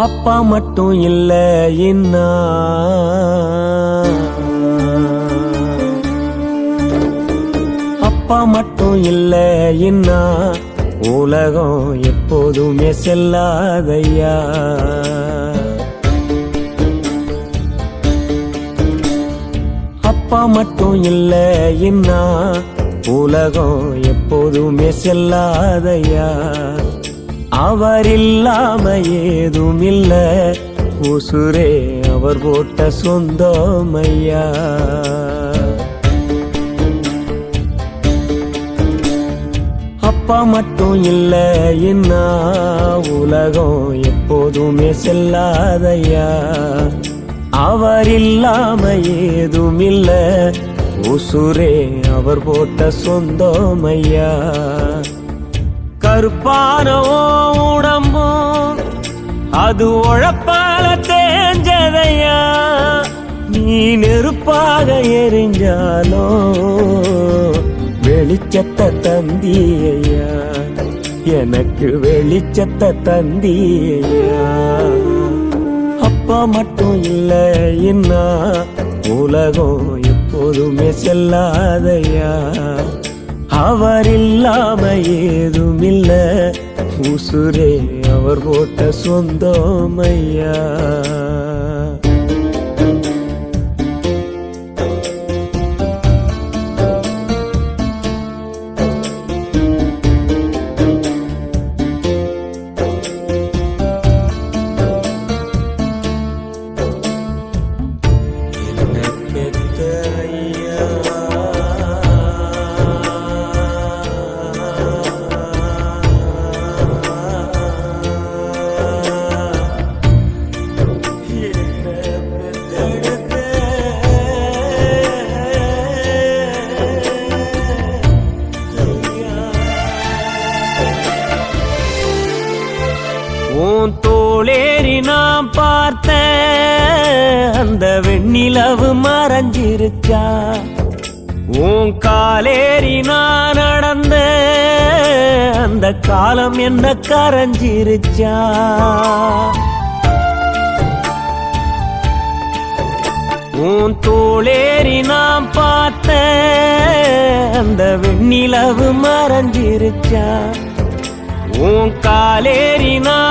அப்பா மட்டும் இல்ல இன்னா அப்பா மட்டும் இல்ல இன்னா உலகம் எப்போதுமே செல்லாதையா. அப்பா மட்டும் இல்ல இன்னா உலகம் எப்போதுமே செல்லாதையா. அவர் இல்லாம ஏதும் இல்ல உசுரே அவர் போட்ட சொந்தமையா. அப்பா மட்டும் இல்ல இன்னா உலகம் எப்போதுமே செல்லாதையா. அவர் இல்லாம ஏதும் இல்ல உசுரே அவர் போட்ட சொந்தமையா. கருப்பான உடம்பும் அது உழப்பால தேஞ்சதையா. நீ நெருப்பாக எரிஞ்சாலும் வெளிச்சத்தை தந்தியா. எனக்கு வெளிச்சத்தை தந்தியா. அப்பா மட்டும் இல்ல இன்னா உலகம் எப்போதுமே செல்லாதையா. அவர் இல்லாம ஏதும் இல்ல உசுரே அவர் போட்ட சொந்தமையா. உன் தோளேறி நான் பார்த்த அந்த வெண்ணிலவு மறைஞ்சிருச்சா. உன் காலேறி நான் நடந்த அந்த காலம் என்ன கரைஞ்சிருச்சா. உன் தோளேறி நான் பார்த்த அந்த வெண்ணிலவு மறைஞ்சிருச்சா. உன் காலேறி நான்